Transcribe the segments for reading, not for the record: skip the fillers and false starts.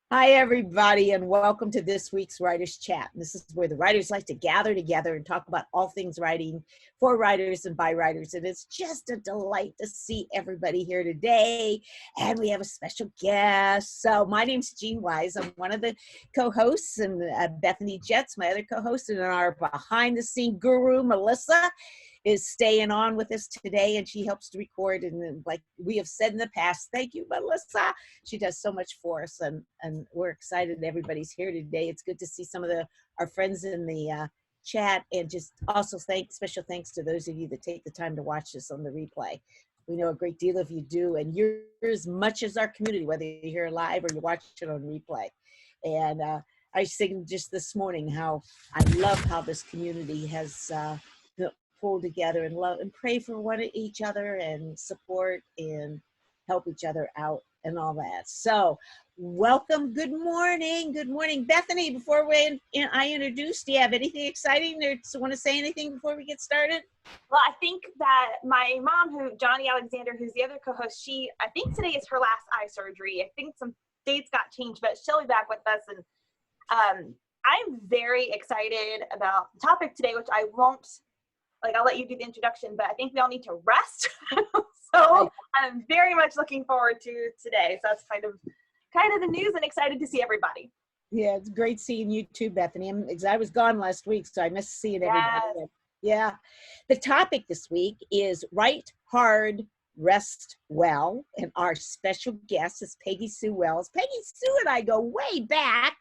Hi, everybody, and welcome to this week's Writers Chat. This is where the writers like to gather together and talk about all things writing for writers and by writers. And it's just a delight to see everybody here today. And we have a special guest. So my name's Jean Wise. I'm one of the co-hosts, and Bethany Jetts, my other co-host, and our behind-the-scene guru, Melissa, is staying on with us today, and she helps to record. And like we have said in the past, thank you, Melissa. She does so much for us, and we're excited everybody's here today. It's good to see some of our friends in the chat, and just also special thanks to those of you that take the time to watch this on the replay. We know a great deal of you do, and you're as much as our community, whether you're here live or you watch it on replay. And I was thinking just this morning how I love how this community has pull together and love and pray for each other and support and help each other out and all that. So welcome. Good morning. Good morning. Bethany, before I introduce, do you have anything exciting or want to say anything before we get started? Well, I think that my mom, Johnny Alexander, who's the other co-host, I think today is her last eye surgery. I think some dates got changed, but she'll be back with us. And I'm very excited about the topic today, which I'll let you do the introduction, but I think we all need to rest. So I'm very much looking forward to today. So that's kind of the news, and excited to see everybody. Yeah, it's great seeing you too, Bethany. I was gone last week, so I missed seeing everybody. Yes. Yeah. The topic this week is write hard, rest well. And our special guest is PeggySue Wells. PeggySue and I go way back.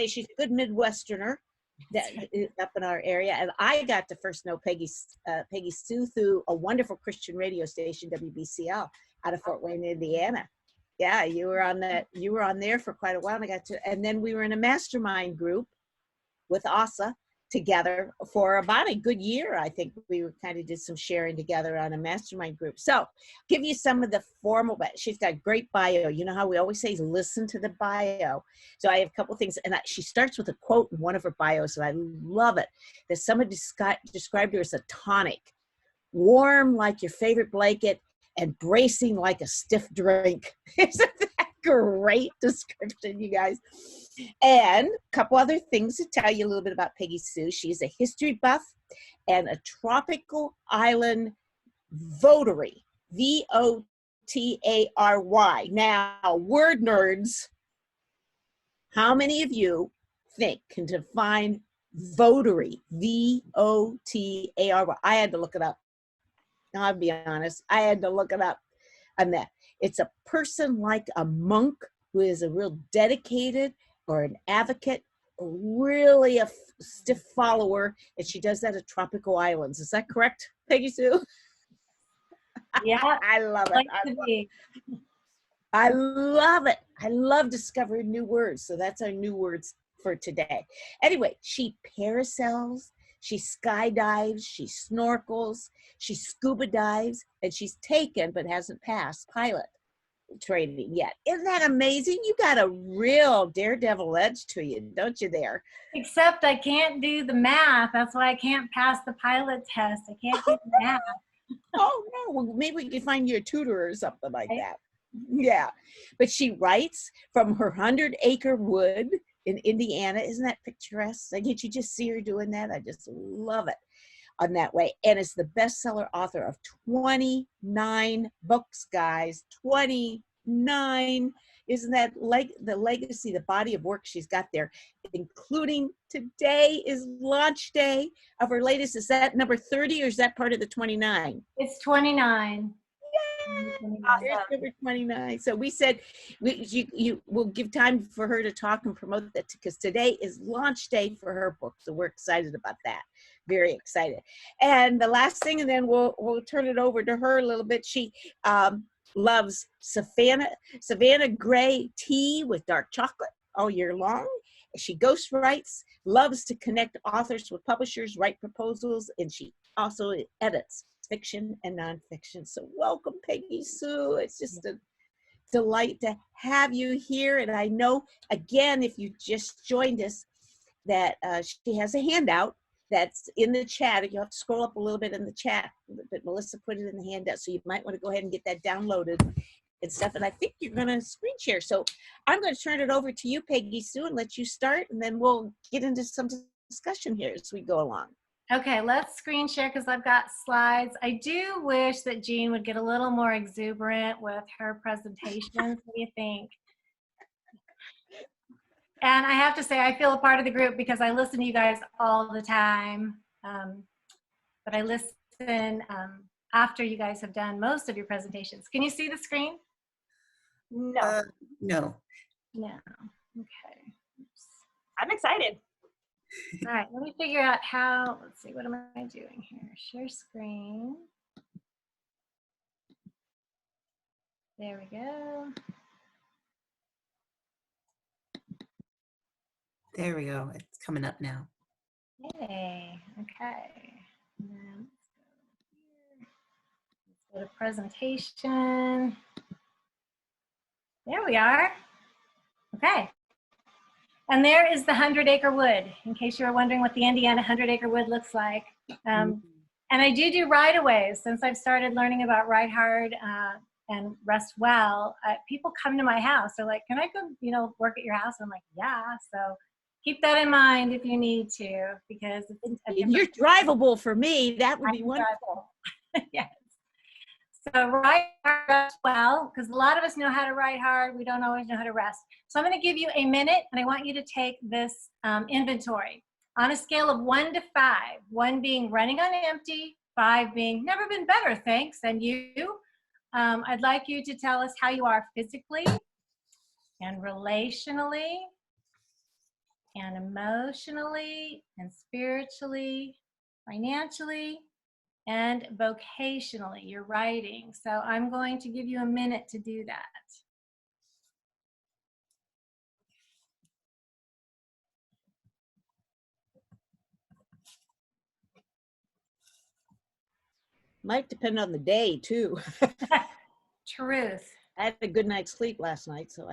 She's a good Midwesterner that is up in our area, and I got to first know PeggySue through a wonderful Christian radio station, WBCL, out of Fort Wayne, Indiana. Yeah, you were on there for quite a while. And then we were in a mastermind group with Asa together for about a good year. I think we did some sharing together on a mastermind group. So give you some of the formal, but she's got a great bio. You know how we always say, listen to the bio. So I have a couple things, and she starts with a quote in one of her bios, and I love it, that someone described her as a tonic, warm like your favorite blanket and bracing like a stiff drink. Isn't that great description, you guys? And a couple other things to tell you a little bit about PeggySue. She's a history buff and a tropical island votary, VOTARY. Now, word nerds, how many of you can define votary, VOTARY? I had to look it up. I'll be honest, I had to look it up on that. It's a person like a monk who is a real dedicated or an advocate, or really a stiff follower, and she does that at tropical islands. Is that correct, PeggySue? Yeah. I love it. I love it. I love discovering new words. So that's our new words for today. Anyway, she parasails, she skydives, she snorkels, she scuba dives, and she's taken but hasn't passed pilot training yet. Isn't that amazing? You got a real daredevil edge to you, don't you there? Except I can't do the math. That's why I can't pass the pilot test. I can't do the math. Oh, no. Well, maybe we can find you a tutor or something like that. Yeah. But she writes from her 100-acre wood in Indiana. Isn't that picturesque? Can't you just see her doing that? I just love it on that way. And is the bestseller author of 29 books, guys. 29. Isn't that like the legacy, the body of work she's got there, including today is launch day of her latest. Is that number 30 or is that part of the 29? It's 29. Awesome. There's number 29. So we said you will give time for her to talk and promote that, because today is launch day for her book. So we're excited about that. Very excited. And the last thing, and then we'll turn it over to her a little bit. She loves Savannah Gray tea with dark chocolate all year long. She ghostwrites, loves to connect authors with publishers, write proposals, and she also edits fiction and nonfiction. So welcome, PeggySue. It's just a delight to have you here. And I know, again, if you just joined us, that she has a handout that's in the chat. You'll have to scroll up a little bit in the chat, but Melissa put it in the handout, so you might want to go ahead and get that downloaded and stuff. And I think you're going to screen share. So I'm going to turn it over to you, PeggySue, and let you start, and then we'll get into some discussion here as we go along. Okay, let's screen share because I've got slides. I do wish that Jean would get a little more exuberant with her presentations. What do you think? And I have to say, I feel a part of the group because I listen to you guys all the time. But I listen after you guys have done most of your presentations. Can you see the screen? No. No. No. Okay. Oops. I'm excited. All right, let me figure out how, let's see, what am I doing here? Share screen. There we go. There we go. It's coming up now. Yay, okay. And then let's go to presentation. There we are. Okay. And there is the 100-acre wood, in case you were wondering what the Indiana 100-acre wood looks like. And I do right-aways. Since I've started learning about Write Hard and Rest Well, people come to my house. They're like, can I go, work at your house? I'm like, yeah. So keep that in mind if you need to, because you're drivable for me. That would be wonderful. Yes. So write hard, rest well, because a lot of us know how to write hard. We don't always know how to rest. So I'm going to give you a minute, and I want you to take this inventory on a scale of 1 to 5, 1 being running on empty, 5 being never been better, thanks, and you. I'd like you to tell us how you are physically and relationally and emotionally and spiritually, financially, and vocationally, your writing. So I'm going to give you a minute to do that. Might depend on the day too. Truth. I had a good night's sleep last night, so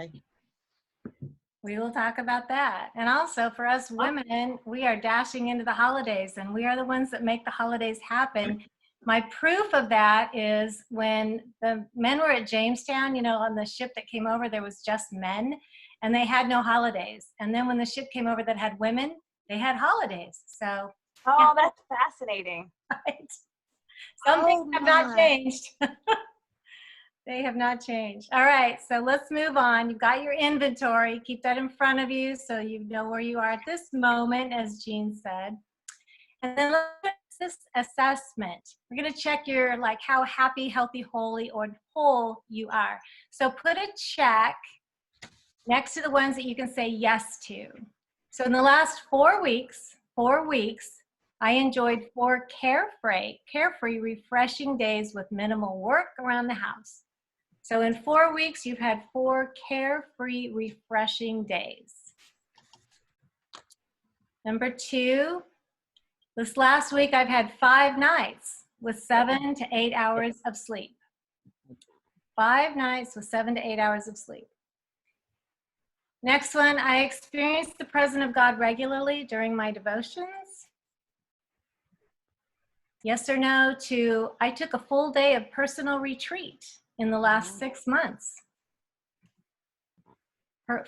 We will talk about that. And also for us women, we are dashing into the holidays, and we are the ones that make the holidays happen. My proof of that is when the men were at Jamestown, on the ship that came over, there was just men, and they had no holidays. And then when the ship came over that had women, they had holidays. So. Oh, that's fascinating. Right. Some things have not changed. They have not changed. All right, so let's move on. You've got your inventory. Keep that in front of you so you know where you are at this moment, as Jean said. And then let's do this assessment. We're going to check your, how happy, healthy, holy, or whole you are. So put a check next to the ones that you can say yes to. So in the last 4 weeks, I enjoyed 4 carefree, refreshing days with minimal work around the house. So in 4 weeks, you've had 4 carefree, refreshing days. Number 2, this last week, I've had 5 nights with 7 to 8 hours of sleep. 5 nights with 7 to 8 hours of sleep. Next one, I experienced the presence of God regularly during my devotions. Yes or no to, I took a full day of personal retreat in the last 6 months.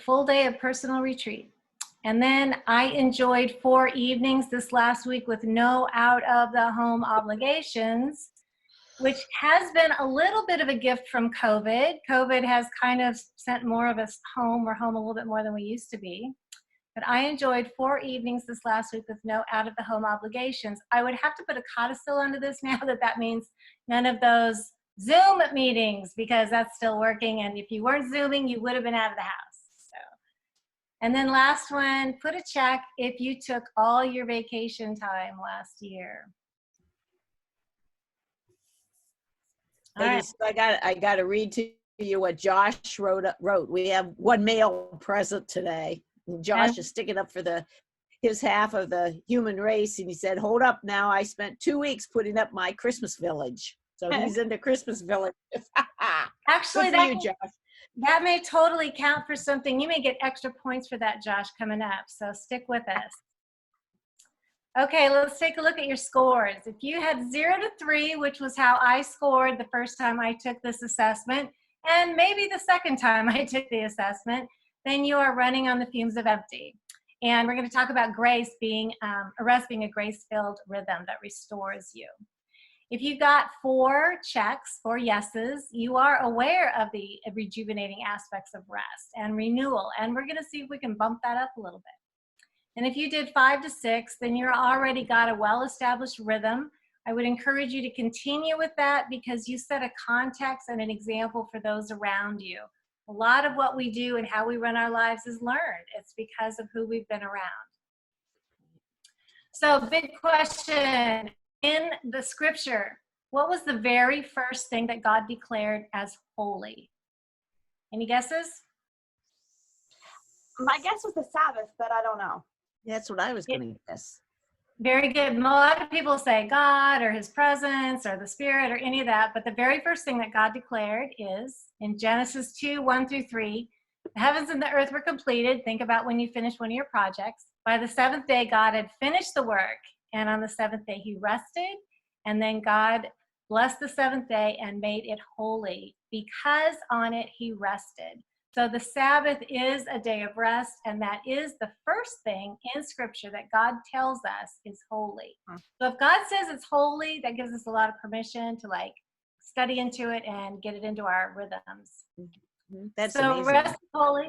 Full day of personal retreat. And then I enjoyed 4 evenings this last week with no out of the home obligations, which has been a little bit of a gift from COVID. COVID has kind of sent more of us home. We're home a little bit more than we used to be. But I enjoyed 4 evenings this last week with no out of the home obligations. I would have to put a codicil under this now that means none of those Zoom meetings, because that's still working. And if you weren't Zooming, you would have been out of the house. So, and then last one, put a check if you took all your vacation time last year. All right. So I got to read to you what Josh wrote. We have one male present today. Josh is sticking up for his half of the human race, and he said, hold up now, I spent 2 weeks putting up my Christmas village. So he's into Christmas village. Actually, Josh. That may totally count for something. You may get extra points for that, Josh, coming up. So stick with us. Okay, let's take a look at your scores. If you had 0 to 3, which was how I scored the first time I took this assessment, and maybe the second time I took the assessment, then you are running on the fumes of empty. And we're going to talk about grace being, rest being a grace-filled rhythm that restores you. If you got 4 checks, 4 yeses, you are aware of the rejuvenating aspects of rest and renewal. And we're going to see if we can bump that up a little bit. And if you did 5 to 6, then you're already got a well-established rhythm. I would encourage you to continue with that because you set a context and an example for those around you. A lot of what we do and how we run our lives is learned. It's because of who we've been around. So, big question. In the scripture, what was the very first thing that God declared as holy? Any guesses? My guess was the Sabbath, but I don't know. That's what I was going to guess. Very good. A lot of people say God or his presence or the Spirit or any of that, but the very first thing that God declared is in Genesis 2, 1 through 3, the heavens and the earth were completed. Think about when you finished one of your projects. By the 7th day, God had finished the work. And on the 7th day, he rested. And then God blessed the 7th day and made it holy because on it he rested. So the Sabbath is a day of rest. And that is the first thing in scripture that God tells us is holy. So if God says it's holy, that gives us a lot of permission to like study into it and get it into our rhythms. That's so amazing. Rest is holy.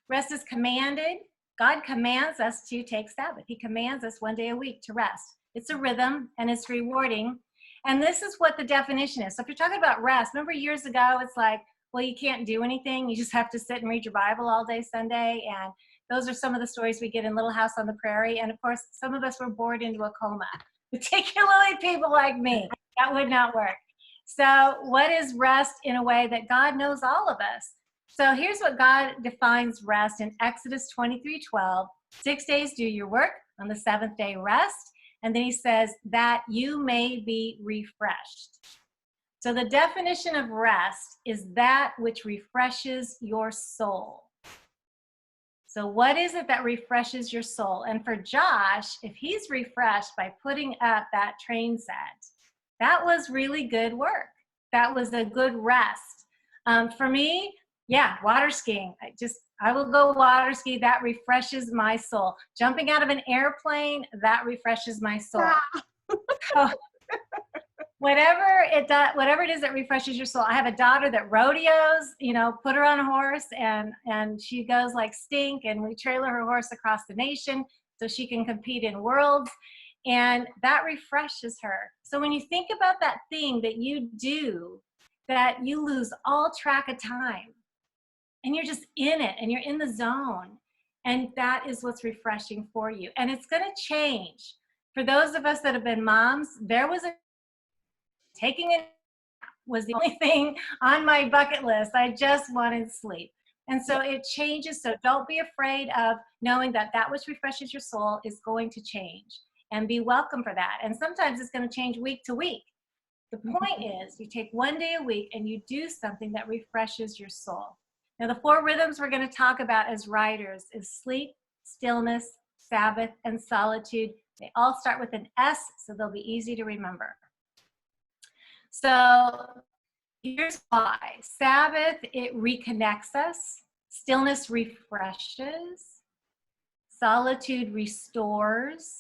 Rest is commanded. God commands us to take Sabbath. He commands us 1 day a week to rest. It's a rhythm and it's rewarding. And this is what the definition is. So if you're talking about rest, remember years ago, it's like, well, you can't do anything. You just have to sit and read your Bible all day Sunday. And those are some of the stories we get in Little House on the Prairie. And of course, some of us were bored into a coma, particularly people like me. That would not work. So what is rest in a way that God knows all of us? So here's what God defines rest in Exodus 23:12. 6 days do your work, on the 7th day rest. And then he says that you may be refreshed. So the definition of rest is that which refreshes your soul. So what is it that refreshes your soul? And for Josh, if he's refreshed by putting up that train set, that was really good work. That was a good rest. For me, yeah, water skiing. I will go water ski. That refreshes my soul. Jumping out of an airplane, that refreshes my soul. So, whatever it is that refreshes your soul. I have a daughter that rodeos, put her on a horse and she goes like Stink, and we trailer her horse across the nation so she can compete in worlds, and that refreshes her. So when you think about that thing that you do, that you lose all track of time, and you're just in it, and you're in the zone. And that is what's refreshing for you. And it's going to change. For those of us that have been moms, taking it was the only thing on my bucket list. I just wanted sleep. And so it changes. So don't be afraid of knowing that that which refreshes your soul is going to change. And be welcome for that. And sometimes it's going to change week to week. The point is you take 1 day a week and you do something that refreshes your soul. Now, the 4 rhythms we're going to talk about as writers is sleep, stillness, Sabbath, and solitude. They all start with an S, so they'll be easy to remember. So here's why. Sabbath, it reconnects us. Stillness refreshes. Solitude restores.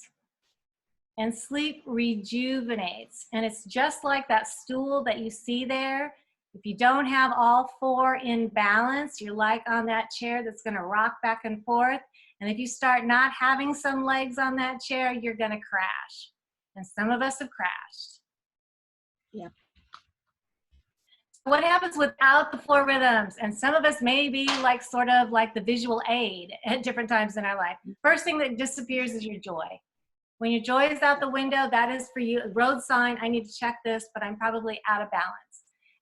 And sleep rejuvenates. And it's just like that stool that you see there. If you don't have all 4 in balance, you're like on that chair that's going to rock back and forth. And if you start not having some legs on that chair, you're going to crash. And some of us have crashed. Yeah. What happens without the 4 rhythms? And some of us may be like sort of like the visual aid at different times in our life. First thing that disappears is your joy. When your joy is out the window, that is for you a road sign. I need to check this, but I'm probably out of balance.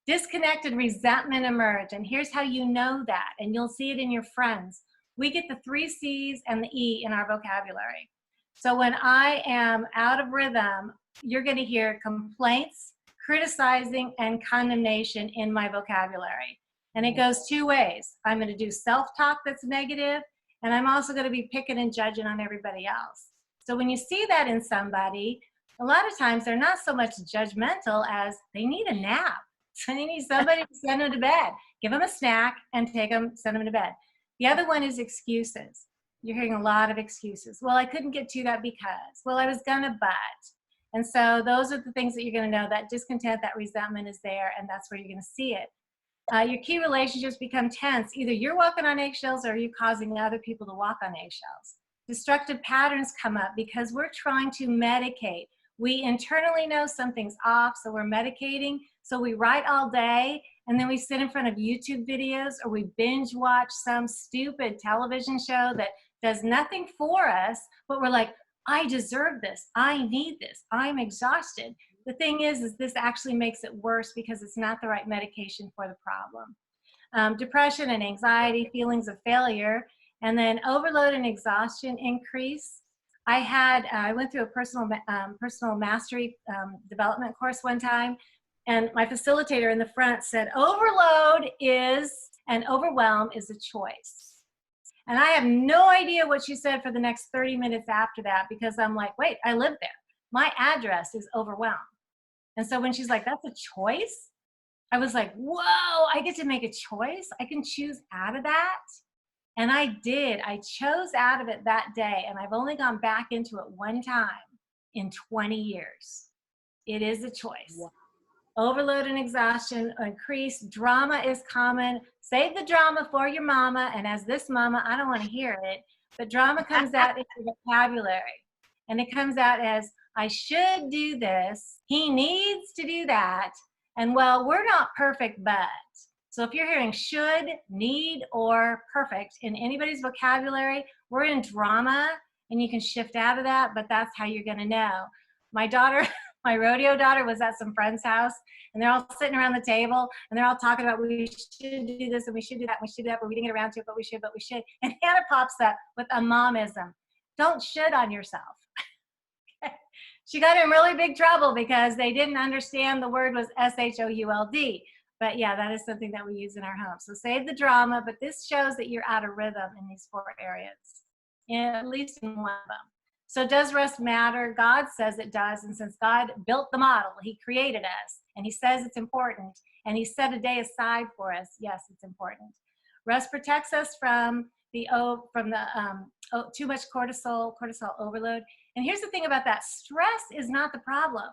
Disconnected resentment emerge, and here's how you know that, and you'll see it in your friends. We get the 3 C's and the E in our vocabulary. So when I am out of rhythm, you're going to hear complaints, criticizing, and condemnation in my vocabulary. And it goes 2 ways. I'm going to do self-talk that's negative, and I'm also going to be picking and judging on everybody else. So when you see that in somebody, a lot of times they're not so much judgmental as they need a nap. So you need somebody to send them to bed. Give them a snack and send them to bed. The other one is excuses. You're hearing a lot of excuses. Well, I couldn't get to that because, well, I was gonna, but. And so those are the things that you're gonna know. That discontent, that resentment is there, and that's where you're gonna see it. Your key relationships become tense. Either you're walking on eggshells or you're causing other people to walk on eggshells. Destructive patterns come up because we're trying to medicate. We internally know something's off, so we're medicating. So we write all day, and then we sit in front of YouTube videos, or we binge watch some stupid television show that does nothing for us, but we're like, I deserve this, I need this, I'm exhausted. The thing is this actually makes it worse because it's not the right medication for the problem. Depression and anxiety, feelings of failure, and then overload and exhaustion increase. I went through a personal mastery development course one time, and my facilitator in the front said, overload is, and overwhelm is a choice. And I have no idea what she said for the next 30 minutes after that, because I'm like, wait, I live there. My address is overwhelmed. And so when she's like, that's a choice, I was like, whoa, I get to make a choice? I can choose out of that? And I did. I chose out of it that day, and I've only gone back into it one time in 20 years. It is a choice. Wow. Overload and exhaustion increase. Drama is common. Save the drama for your mama. And as this mama, I don't want to hear it, but drama comes out in your vocabulary. And it comes out as, I should do this. He needs to do that. And well, we're not perfect, but. So if you're hearing should, need, or perfect in anybody's vocabulary, we're in drama, and you can shift out of that, but that's how you're going to know. My daughter, my rodeo daughter, was at some friend's house, and they're all sitting around the table, and they're all talking about, we should do this, and we should do that, and we should do that, but we didn't get around to it, but we should. And Hannah pops up with a momism. Don't should on yourself. She got in really big trouble because they didn't understand the word was S-H-O-U-L-D. But yeah, that is something that we use in our home. So save the drama, but this shows that you're out of rhythm in these 4 areas, at least in one of them. So does rest matter? God says it does. And since God built the model, he created us, and he says it's important, and he set a day aside for us. Yes, it's important. Rest protects us from too much cortisol overload. And here's the thing about that. Stress is not the problem.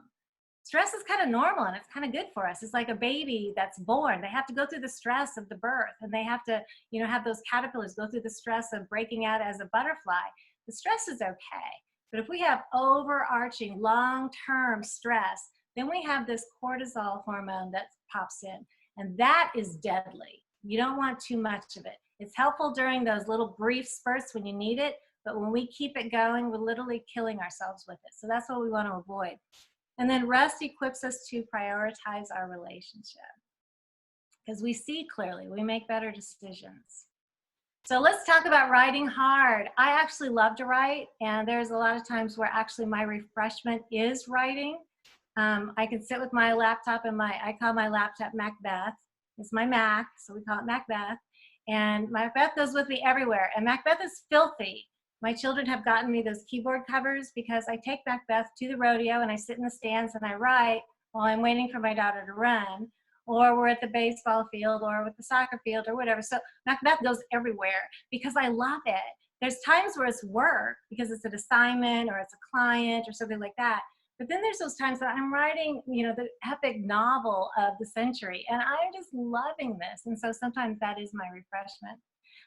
Stress is kind of normal, and it's kind of good for us. It's like a baby that's born. They have to go through the stress of the birth, and they have to, have those caterpillars go through the stress of breaking out as a butterfly. The stress is okay. But if we have overarching long-term stress, then we have this cortisol hormone that pops in, and that is deadly. You don't want too much of it. It's helpful during those little brief spurts when you need it, but when we keep it going, we're literally killing ourselves with it. So that's what we want to avoid. And then rest equips us to prioritize our relationship. Because we see clearly, we make better decisions. So let's talk about writing hard. I actually love to write, and there's a lot of times where actually my refreshment is writing. I can sit with my laptop, and I call my laptop Macbeth. It's my Mac, so we call it Macbeth. And Macbeth goes with me everywhere. And Macbeth is filthy. My children have gotten me those keyboard covers because I take Macbeth to the rodeo, and I sit in the stands and I write while I'm waiting for my daughter to run, or we're at the baseball field or with the soccer field or whatever. So Macbeth goes everywhere because I love it. There's times where it's work because it's an assignment or it's a client or something like that. But then there's those times that I'm writing, the epic novel of the century, and I'm just loving this. And so sometimes that is my refreshment.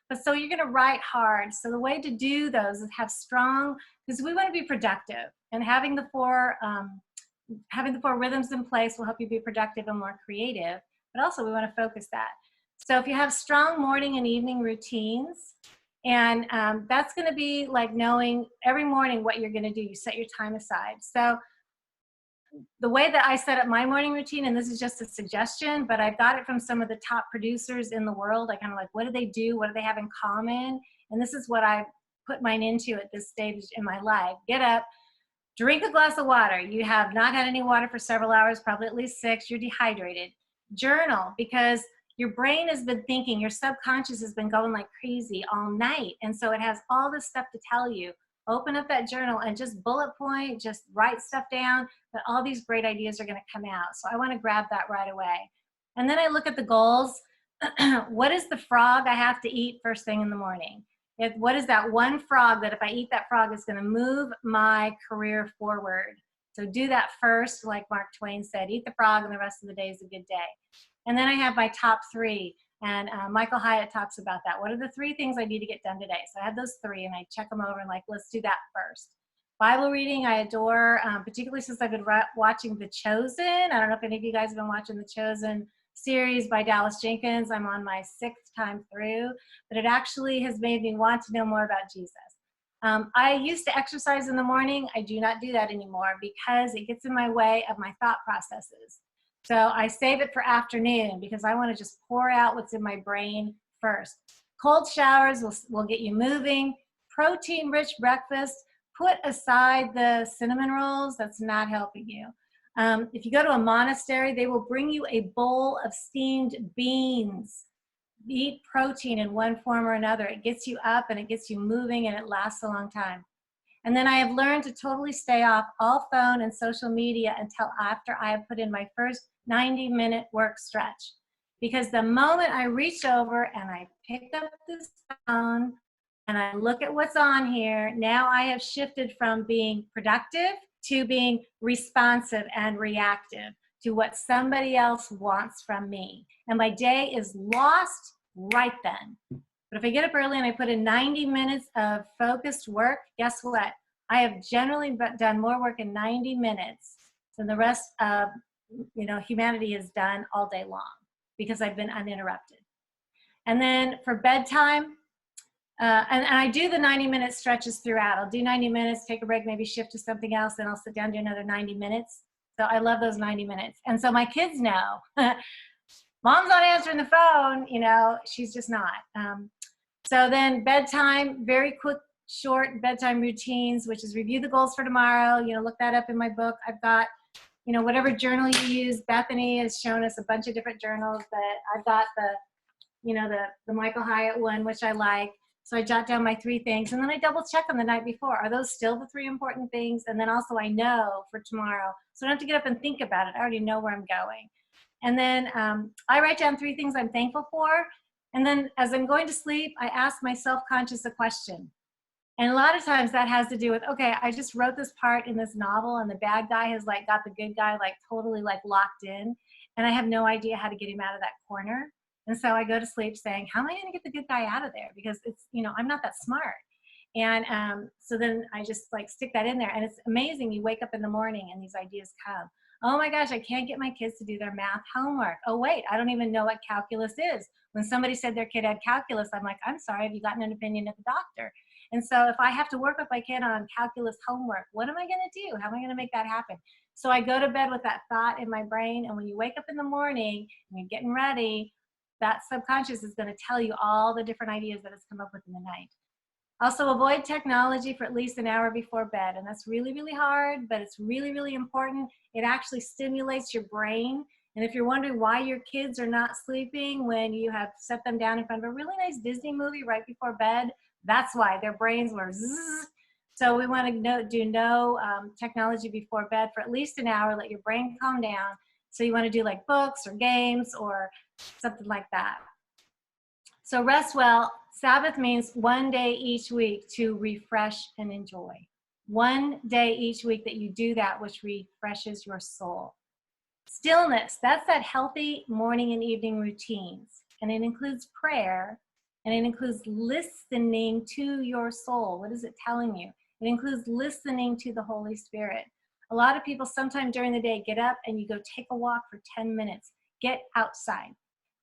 But so you're going to write hard. So the way to do those is have strong, because we want to be productive, and having the four rhythms in place will help you be productive and more creative. But also we want to focus that. So if you have strong morning and evening routines, and that's going to be like knowing every morning what you're going to do. You set your time aside. So the way that I set up my morning routine, and this is just a suggestion, but I've got it from some of the top producers in the world. I kind of like, what do they do? What do they have in common? And this is what I put mine into at this stage in my life. Get up, drink a glass of water. You have not had any water for several hours, probably at least 6. You're dehydrated. Journal, because your brain has been thinking, your subconscious has been going like crazy all night. And so it has all this stuff to tell you. Open up that journal and just bullet point, just write stuff down, that all these great ideas are going to come out. So I want to grab that right away. And then I look at the goals. What is the frog I have to eat first thing in the morning? What is that one frog that if I eat that frog is going to move my career forward? So do that first, like Mark Twain said, eat the frog and the rest of the day is a good day. And then I have my top 3. And Michael Hyatt talks about that. What are the 3 things I need to get done today? So I have those 3 and I check them over and like, let's do that first. Bible reading, I adore, particularly since I've been watching The Chosen. I don't know if any of you guys have been watching The Chosen series by Dallas Jenkins. I'm on my 6th time through, but it actually has made me want to know more about Jesus. I used to exercise in the morning. I do not do that anymore because it gets in my way of my thought processes. So I save it for afternoon because I want to just pour out what's in my brain first. Cold showers will get you moving. Protein-rich breakfast. Put aside the cinnamon rolls. That's not helping you. If you go to a monastery, they will bring you a bowl of steamed beans. Eat protein in one form or another. It gets you up and it gets you moving and it lasts a long time. And then I have learned to totally stay off all phone and social media until after I have put in my first 90-minute work stretch. Because the moment I reach over and I pick up this phone and I look at what's on here, now I have shifted from being productive to being responsive and reactive to what somebody else wants from me. And my day is lost right then. But if I get up early and I put in 90 minutes of focused work, guess what? I have generally done more work in 90 minutes than the rest of humanity has done all day long because I've been uninterrupted. And then for bedtime, and I do the 90-minute stretches throughout. I'll do 90 minutes, take a break, maybe shift to something else, then I'll sit down and do another 90 minutes. So I love those 90 minutes. And so my kids know, Mom's not answering the phone, she's just not. So then bedtime, very quick, short bedtime routines, which is review the goals for tomorrow. Look that up in my book. I've got, whatever journal you use. Bethany has shown us a bunch of different journals, but I've got the Michael Hyatt one, which I like. So I jot down my 3 things, and then I double check them the night before. Are those still the 3 important things? And then also I know for tomorrow, so I don't have to get up and think about it. I already know where I'm going. And then I write down 3 things I'm thankful for. And then as I'm going to sleep, I ask my self-conscious a question. And a lot of times that has to do with, okay, I just wrote this part in this novel and the bad guy has got the good guy totally locked in. And I have no idea how to get him out of that corner. And so I go to sleep saying, how am I going to get the good guy out of there? Because it's, I'm not that smart. And so then I just stick that in there. And it's amazing. You wake up in the morning and these ideas come. Oh my gosh, I can't get my kids to do their math homework. Oh wait, I don't even know what calculus is. When somebody said their kid had calculus, I'm like, I'm sorry, have you gotten an opinion at the doctor? And so if I have to work with my kid on calculus homework, what am I going to do? How am I going to make that happen? So I go to bed with that thought in my brain. And when you wake up in the morning and you're getting ready, that subconscious is going to tell you all the different ideas that it's come up with in the night. Also, avoid technology for at least an hour before bed. And that's really, really hard, but it's really, really important. It actually stimulates your brain. And if you're wondering why your kids are not sleeping when you have set them down in front of a really nice Disney movie right before bed, that's why their brains were zzz. So we want to do no technology before bed for at least an hour. Let your brain calm down. So you want to do books or games or something like that. So rest well. Sabbath means one day each week to refresh and enjoy. One day each week that you do that which refreshes your soul. Stillness, that's that healthy morning and evening routines. And it includes prayer, and it includes listening to your soul. What is it telling you? It includes listening to the Holy Spirit. A lot of people sometime during the day get up and you go take a walk for 10 minutes. Get outside.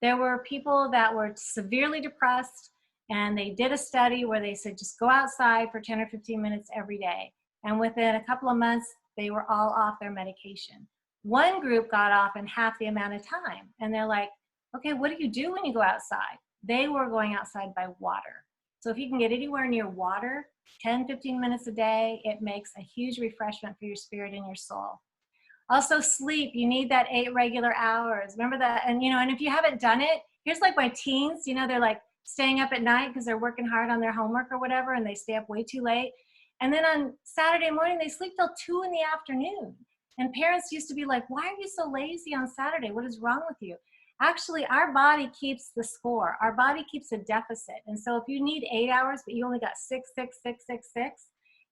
There were people that were severely depressed, and they did a study where they said just go outside for 10 or 15 minutes every day. And within a couple of months, they were all off their medication. One group got off in half the amount of time. And they're like, okay, what do you do when you go outside? They were going outside by water. So if you can get anywhere near water, 10, 15 minutes a day, it makes a huge refreshment for your spirit and your soul. Also sleep, you need that 8 regular hours. Remember that, and and if you haven't done it, here's my teens, they're staying up at night because they're working hard on their homework or whatever, and they stay up way too late. And then on Saturday morning, they sleep till 2 in the afternoon. And parents used to be like, why are you so lazy on Saturday? What is wrong with you? Actually, our body keeps the score. Our body keeps a deficit. And so if you need 8 hours, but you only got 6, 6, 6, 6, 6,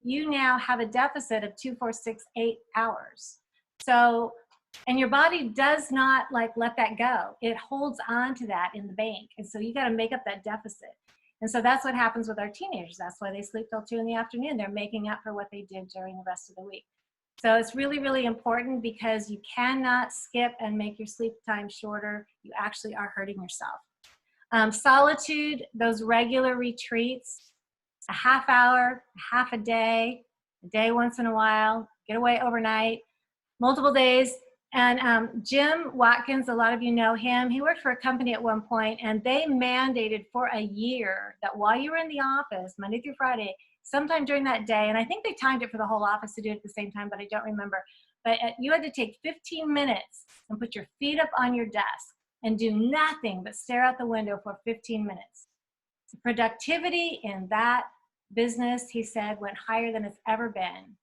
you now have a deficit of 2, 4, 6, 8 hours. So, and your body does not like let that go. It holds on to that in the bank. And so you got to make up that deficit. And so that's what happens with our teenagers. That's why they sleep till 2 in the afternoon. They're making up for what they did during the rest of the week. So it's really, really important because you cannot skip and make your sleep time shorter. You actually are hurting yourself. Solitude, those regular retreats, a half hour, half a day once in a while, get away overnight, multiple days. And Jim Watkins, a lot of you know him. He worked for a company at one point, and they mandated for a year that while you were in the office, Monday through Friday, sometime during that day, and I think they timed it for the whole office to do it at the same time, but I don't remember. But you had to take 15 minutes and put your feet up on your desk and do nothing but stare out the window for 15 minutes. The productivity in that business, he said, went higher than it's ever been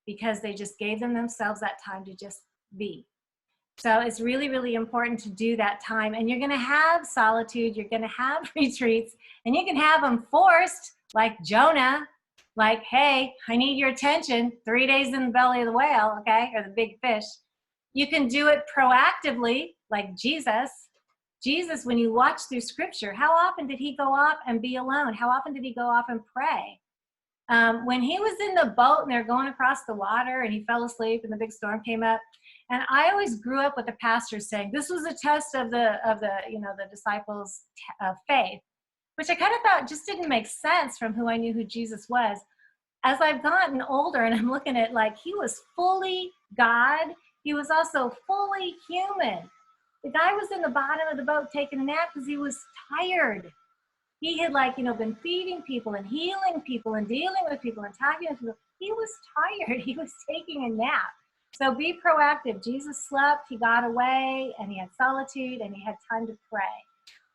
because they just gave themselves that time to just be. So it's really, really important to do that time. And you're going to have solitude, you're going to have retreats, and you can have them forced, like Jonah, like, hey, I need your attention, 3 days in the belly of the whale, okay, or the big fish. You can do it proactively, like Jesus. Jesus, when you watch through scripture, how often did he go off and be alone? How often did he go off and pray? When he was in the boat and they're going across the water and he fell asleep and the big storm came up, and I always grew up with the pastor saying this was a test of the disciples' faith, which I kind of thought just didn't make sense from who I knew who Jesus was. As I've gotten older and I'm looking at, like, he was fully God, he was also fully human. The guy was in the bottom of the boat taking a nap because he was tired. He had, been feeding people and healing people and dealing with people and talking to people. He was tired. He was taking a nap. So be proactive. Jesus slept, he got away, and he had solitude, and he had time to pray.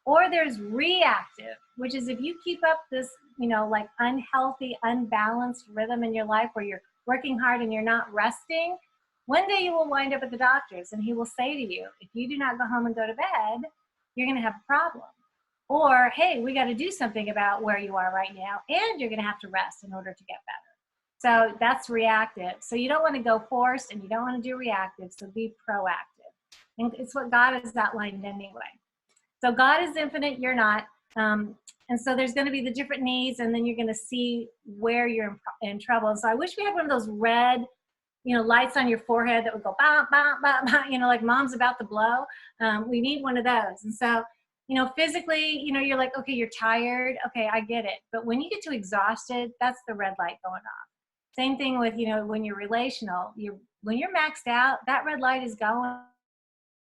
Or there's reactive, which is if you keep up this, unhealthy, unbalanced rhythm in your life where you're working hard and you're not resting, one day you will wind up at the doctor's and he will say to you, if you do not go home and go to bed, you're going to have a problem. Or, hey, we got to do something about where you are right now, and you're going to have to rest in order to get better. So that's reactive. So you don't want to go forced and you don't want to do reactive, so be proactive. And it's what God has outlined anyway. So God is infinite, you're not. And so there's going to be the different needs, and then you're going to see where you're in trouble. So I wish we had one of those red, lights on your forehead that would go, bah, bah, bah, bah, like mom's about to blow. We need one of those. And so, physically, you're like, okay, you're tired. Okay, I get it. But when you get too exhausted, that's the red light going off. Same thing with, when you're relational, when you're maxed out, that red light is going.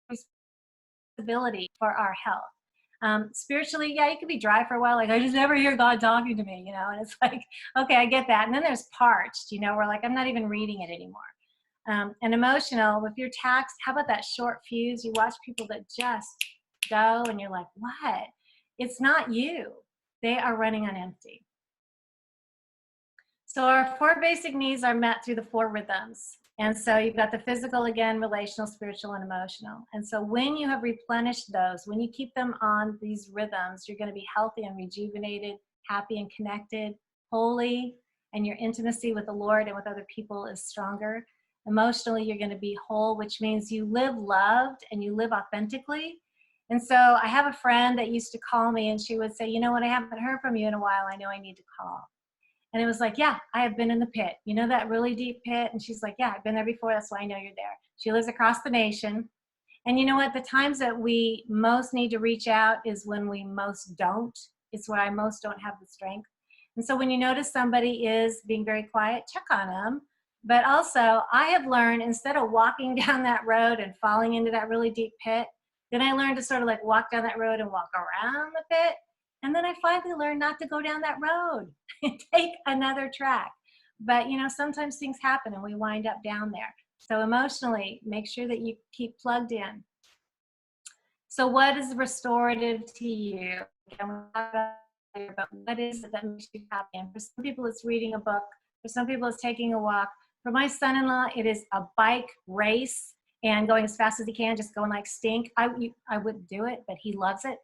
Responsibility for our health. Spiritually, yeah, you could be dry for a while. Like, I just never hear God talking to me, and it's like, okay, I get that. And then there's parched, we're like, I'm not even reading it anymore. And emotional, if you're taxed, how about that short fuse? You watch people that just go and you're like, what? It's not you. They are running on empty. So our 4 basic needs are met through the 4 rhythms. And so you've got the physical, again, relational, spiritual, and emotional. And so when you have replenished those, when you keep them on these rhythms, you're going to be healthy and rejuvenated, happy and connected, holy, and your intimacy with the Lord and with other people is stronger. Emotionally, you're going to be whole, which means you live loved and you live authentically. And so I have a friend that used to call me and she would say, what, I haven't heard from you in a while. I know I need to call. And it was like, yeah, I have been in the pit. That really deep pit? And she's like, yeah, I've been there before. That's why I know you're there. She lives across the nation. And you know what? The times that we most need to reach out is when we most don't. It's where I most don't have the strength. And so when you notice somebody is being very quiet, check on them. But also, I have learned, instead of walking down that road and falling into that really deep pit, then I learned to sort of like walk down that road and walk around the pit. And then I finally learned not to go down that road and take another track. But, sometimes things happen and we wind up down there. So emotionally, make sure that you keep plugged in. So what is restorative to you? Again, but what is it that makes you happy? And for some people, it's reading a book. For some people, it's taking a walk. For my son-in-law, it is a bike race. and going as fast as he can, just going like stink. I wouldn't do it, but he loves it.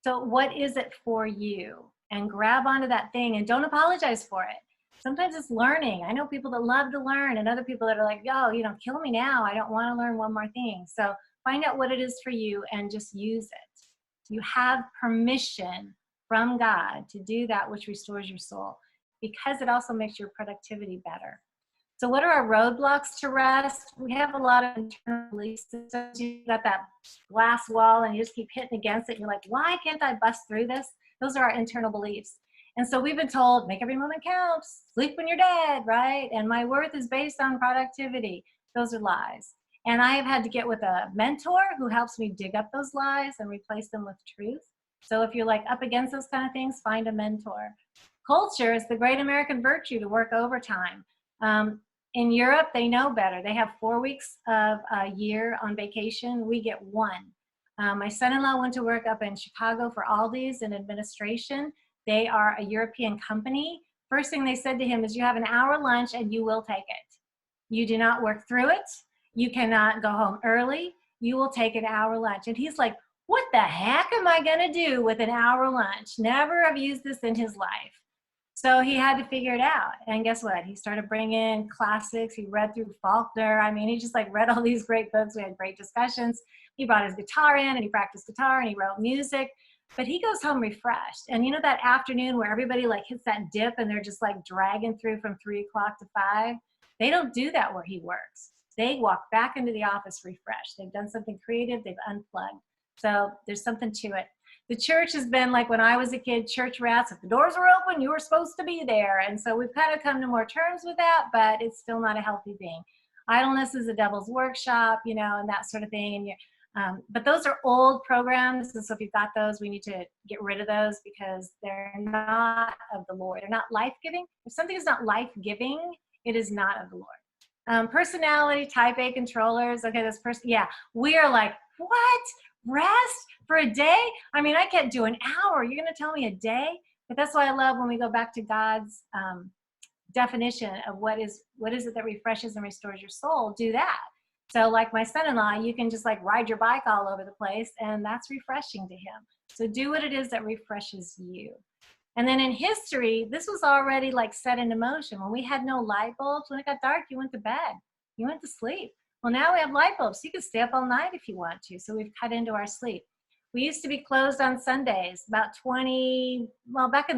So what is it for you? And grab onto that thing and don't apologize for it. Sometimes it's learning. I know people that love to learn and other people that are like, yo, kill me now. I don't want to learn one more thing. So find out what it is for you and just use it. You have permission from God to do that which restores your soul, because it also makes your productivity better. So what are our roadblocks to rest? We have a lot of internal belief systems. You've got that glass wall and you just keep hitting against it. And you're like, why can't I bust through this? Those are our internal beliefs. And so we've been told, make every moment count, sleep when you're dead, right? And my worth is based on productivity. Those are lies. And I have had to get with a mentor who helps me dig up those lies and replace them with truth. So if you're like up against those kind of things, find a mentor. Culture is the great American virtue to work overtime. In Europe, they know better. They have 4 weeks of a year on vacation. We get 1. My son-in-law went to work up in Chicago for Aldi's in administration. They are a European company. First thing they said to him is, you have an hour lunch and you will take it. You do not work through it. You cannot go home early. You will take an hour lunch. And he's like, what the heck am I going to do with an hour lunch? Never have used this in his life. So he had to figure it out. And guess what? He started bringing in classics. He read through Faulkner. I mean, he just like read all these great books. We had great discussions. He brought his guitar in and he practiced guitar and he wrote music. But he goes home refreshed. And you know that afternoon where everybody like hits that dip and they're just like dragging through from 3 o'clock to 5? They don't do that where he works. They walk back into the office refreshed. They've done something creative. They've unplugged. So there's something to it. The church has been like when I was a kid, church rats. If the doors were open, you were supposed to be there. And so we've kind of come to more terms with that, but it's still not a healthy thing. Idleness is a devil's workshop, and that sort of thing. And but those are old programs. And so if you've got those, we need to get rid of those because they're not of the Lord. They're not life-giving. If something is not life-giving, it is not of the Lord. Personality, type A controllers. Okay, this person, yeah. We are like, what? Rest for a day? I mean, I can't do an hour. You're going to tell me a day? But that's why I love when we go back to God's definition of what is it that refreshes and restores your soul. Do that. So like my son-in-law, you can just like ride your bike all over the place, and that's refreshing to him. So do what it is that refreshes you. And then in history, this was already like set into motion. When we had no light bulbs, when it got dark, you went to bed. You went to sleep. Well, now we have light bulbs. You can stay up all night if you want to. So we've cut into our sleep. We used to be closed on Sundays. Back in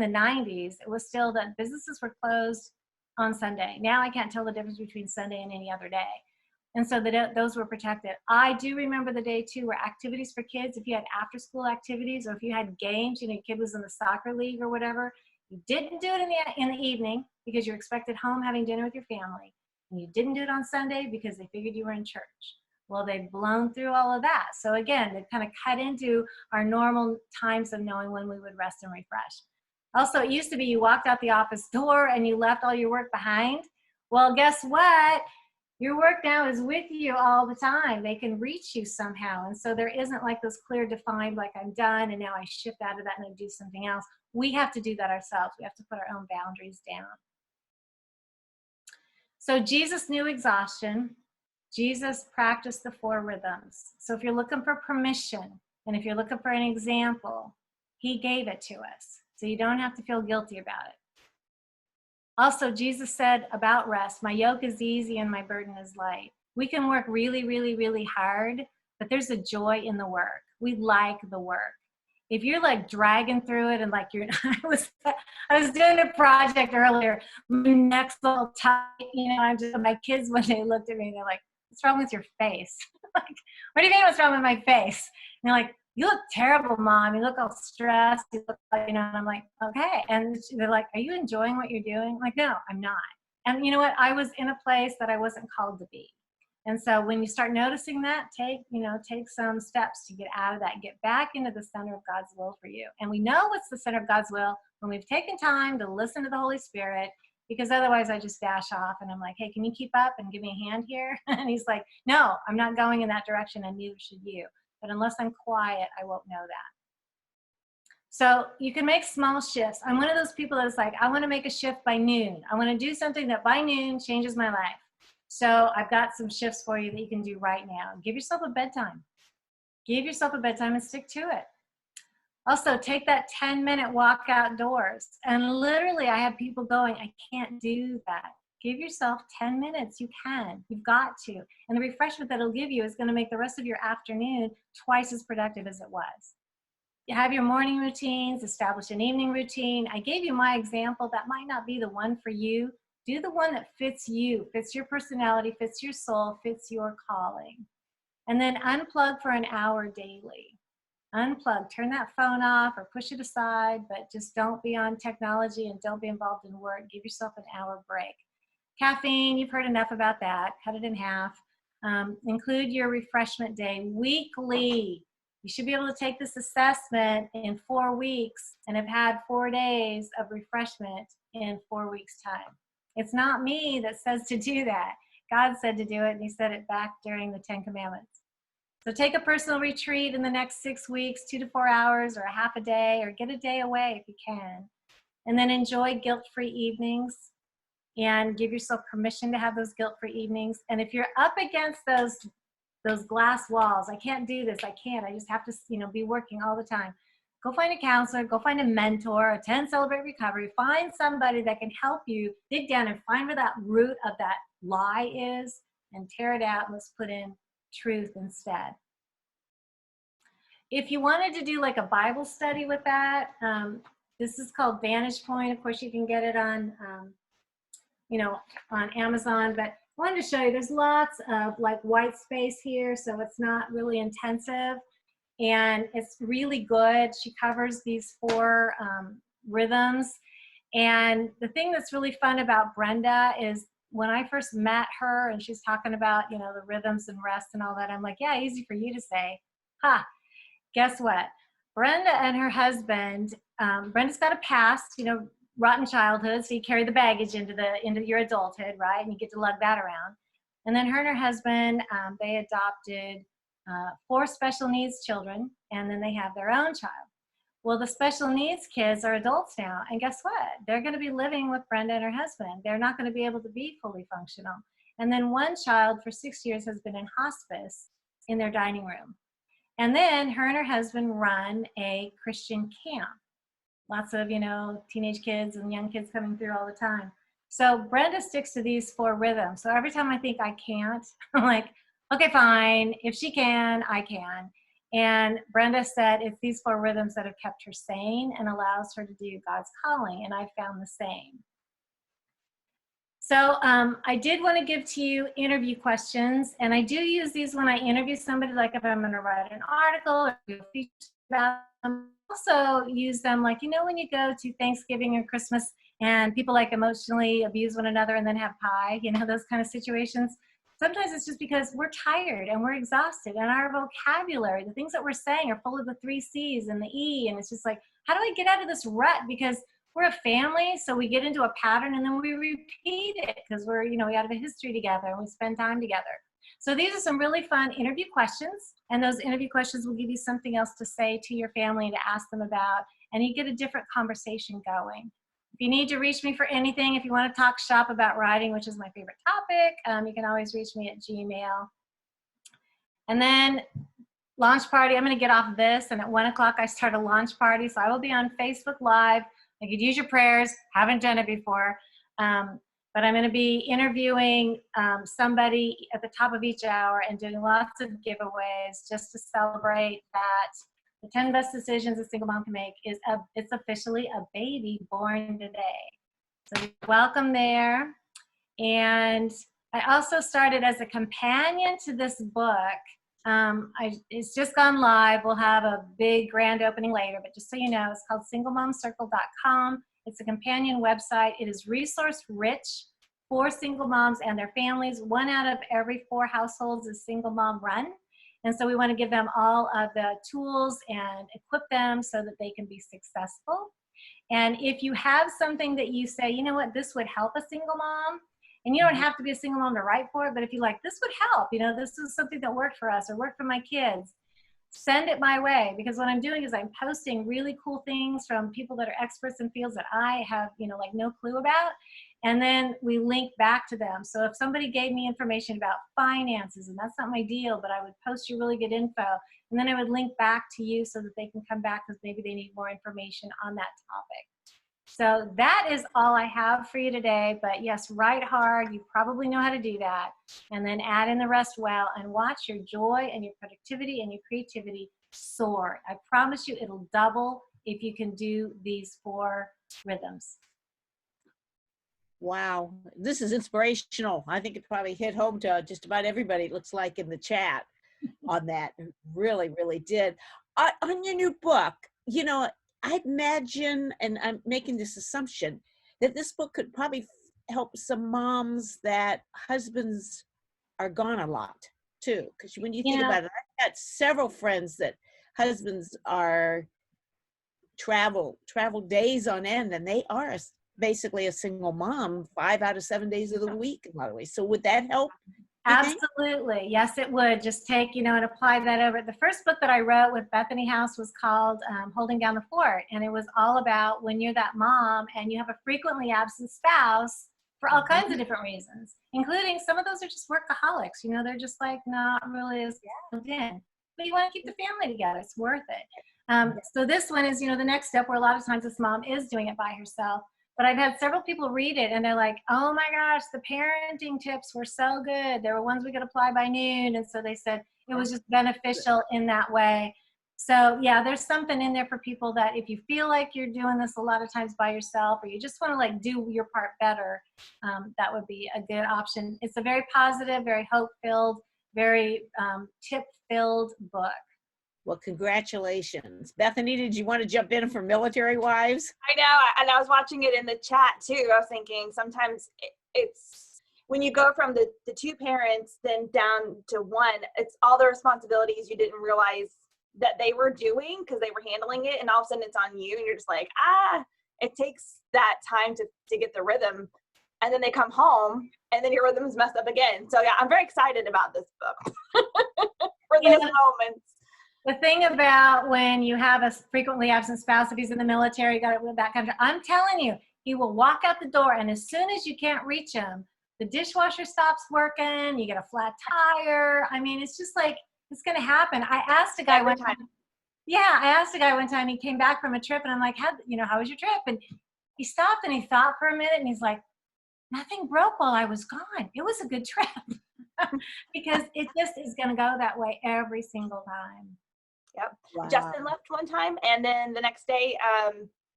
the 90s, it was still that businesses were closed on Sunday. Now I can't tell the difference between Sunday and any other day. And so those were protected. I do remember the day too where activities for kids, if you had after school activities or if you had games, your kid was in the soccer league or whatever, you didn't do it in the evening because you're expected home having dinner with your family. And you didn't do it on Sunday because they figured you were in church. Well, they've blown through all of that. So again, they've kind of cut into our normal times of knowing when we would rest and refresh. Also, it used to be you walked out the office door and you left all your work behind. Well, guess what? Your work now is with you all the time. They can reach you somehow. And so there isn't like this clear defined, like I'm done and now I shift out of that and I do something else. We have to do that ourselves. We have to put our own boundaries down. So Jesus knew exhaustion. Jesus practiced the 4 rhythms. So if you're looking for permission and if you're looking for an example, he gave it to us. So you don't have to feel guilty about it. Also, Jesus said about rest, my yoke is easy and my burden is light. We can work really, really, really hard, but there's a joy in the work. We like the work. If you're like dragging through it and like I was doing a project earlier, my neck's a little tight, my kids, when they looked at me, they're like, what's wrong with your face? Like, what do you mean what's wrong with my face? And they're like, you look terrible, Mom. You look all stressed. You look like, and I'm like, okay. And they're like, are you enjoying what you're doing? I'm like, no, I'm not. And you know what? I was in a place that I wasn't called to be. And so when you start noticing that, take some steps to get out of that, get back into the center of God's will for you. And we know what's the center of God's will when we've taken time to listen to the Holy Spirit, because otherwise I just dash off and I'm like, hey, can you keep up and give me a hand here? And he's like, no, I'm not going in that direction and neither should you. But unless I'm quiet, I won't know that. So you can make small shifts. I'm one of those people that's like, I want to make a shift by noon. I want to do something that by noon changes my life. So I've got some shifts for you that you can do right now. Give yourself a bedtime. Give yourself a bedtime and stick to it. Also, take that 10-minute walk outdoors. And literally, I have people going, I can't do that. Give yourself 10 minutes. You can. You've got to. And the refreshment that it'll give you is going to make the rest of your afternoon twice as productive as it was. You have your morning routines, establish an evening routine. I gave you my example. That might not be the one for you. Do the one that fits you, fits your personality, fits your soul, fits your calling. And then unplug for an hour daily. Unplug, turn that phone off or push it aside, but just don't be on technology and don't be involved in work. Give yourself an hour break. Caffeine, you've heard enough about that. Cut it in half. Include your refreshment day weekly. You should be able to take this assessment in 4 weeks and have had 4 days of refreshment in 4 weeks' time. It's not me that says to do that. God said to do it, and he said it back during the 10 Commandments. So take a personal retreat in the next 6 weeks, 2 to 4 hours, or a half a day, or get a day away if you can. And then enjoy guilt-free evenings and give yourself permission to have those guilt-free evenings. And if you're up against those glass walls, I can't do this, I can't, I just have to, be working all the time. Go find a counselor, go find a mentor, attend Celebrate Recovery, find somebody that can help you dig down and find where that root of that lie is and tear it out, and let's put in truth instead. If you wanted to do like a Bible study with that, this is called Vantage Point. Of course, you can get it on, on Amazon, but I wanted to show you, there's lots of like white space here, so it's not really intensive, and it's really good. She covers these 4 rhythms, and the thing that's really fun about Brenda is when I first met her and she's talking about, the rhythms and rest and all that, I'm like, yeah, easy for you to say. Guess what? Brenda and her husband, Brenda's got a past, rotten childhood, so you carry the baggage into your adulthood, right? And you get to lug that around. And then her and her husband, they adopted 4 special needs children, and then they have their own child. Well, the special needs kids are adults now, and guess what? They're going to be living with Brenda and her husband. They're not going to be able to be fully functional. And then one child for 6 years has been in hospice in their dining room. And then her and her husband run a Christian camp. Lots of, teenage kids and young kids coming through all the time. So Brenda sticks to these 4 rhythms. So every time I think I can't, I'm like, okay, fine. If she can, I can. And Brenda said it's these 4 rhythms that have kept her sane and allows her to do God's calling. And I found the same. So I did want to give to you interview questions. And I do use these when I interview somebody, like if I'm going to write an article or do a feature about them. Also use them like, when you go to Thanksgiving or Christmas and people like emotionally abuse one another and then have pie, those kind of situations. Sometimes it's just because we're tired and we're exhausted, and our vocabulary, the things that we're saying are full of the 3 C's and the E, and it's just like, how do I get out of this rut? Because we're a family, so we get into a pattern and then we repeat it because we're, we have a history together and we spend time together. So these are some really fun interview questions, and those interview questions will give you something else to say to your family and to ask them about, and you get a different conversation going. If you need to reach me for anything, if you want to talk shop about writing, which is my favorite topic, you can always reach me at Gmail. And then launch party, I'm going to get off of this, and at 1 o'clock I start a launch party, so I will be on Facebook Live. I could use your prayers, haven't done it before, but I'm going to be interviewing somebody at the top of each hour and doing lots of giveaways just to celebrate that the 10 best decisions a single mom can make it's officially a baby born today. So you're welcome there. And I also started as a companion to this book. It's just gone live. We'll have a big grand opening later, but just so you know, it's called singlemomcircle.com. It's a companion website. It is resource rich for single moms and their families. 1 out of every 4 households is single mom run. And so we want to give them all of the tools and equip them so that they can be successful. And if you have something that you say, you know what, this would help a single mom, and you don't have to be a single mom to write for it, but if you like, this would help, this is something that worked for us or worked for my kids, send it my way. Because what I'm doing is I'm posting really cool things from people that are experts in fields that I have, like no clue about. And then we link back to them. So if somebody gave me information about finances, and that's not my deal, but I would post you really good info, and then I would link back to you so that they can come back because maybe they need more information on that topic. So that is all I have for you today. But yes, write hard. You probably know how to do that. And then add in the rest well, and watch your joy and your productivity and your creativity soar. I promise you it'll double if you can do these 4 rhythms. Wow, this is inspirational. I think it probably hit home to just about everybody, it looks like, in the chat on that. It really, really did. On your new book, you know, I imagine, and I'm making this assumption, that this book could probably help some moms that husbands are gone a lot too. Because when you think about it, I've got several friends that husbands are travel days on end, and they are basically a single mom 5 out of 7 days of the week in a lot of ways. So would that help? Absolutely. Yes, it would. Just take, and apply that over. The first book that I wrote with Bethany House was called Holding Down the Fort. And it was all about when you're that mom and you have a frequently absent spouse for all kinds of different reasons, including some of those are just workaholics. They're just like not really as in. But you want to keep the family together. It's worth it. So this one is, the next step where a lot of times this mom is doing it by herself. But I've had several people read it and they're like, oh my gosh, the parenting tips were so good. There were ones we could apply by noon. And so they said it was just beneficial in that way. So yeah, there's something in there for people that if you feel like you're doing this a lot of times by yourself, or you just want to do your part better, that would be a good option. It's a very positive, very hope-filled, very tip-filled book. Well, congratulations. Bethany, did you want to jump in for military wives? I know, and I was watching it in the chat too. I was thinking sometimes it's when you go from the 2 parents then down to 1, it's all the responsibilities you didn't realize that they were doing because they were handling it, and all of a sudden it's on you, and you're just like, it takes that time to get the rhythm, and then they come home, and then your rhythm is messed up again. So yeah, I'm very excited about this book for those moments. The thing about when you have a frequently absent spouse, if he's in the military, got it with that kind of, I'm telling you, he will walk out the door, and as soon as you can't reach him, the dishwasher stops working, you get a flat tire. I mean, it's just like, it's going to happen. I asked a guy one time. Yeah, I asked a guy one time, he came back from a trip, and I'm like, how was your trip? And he stopped and he thought for a minute, and he's like, nothing broke while I was gone. It was a good trip. Because it just is going to go that way every single time. Yep. Wow. Justin left one time, and then the next day,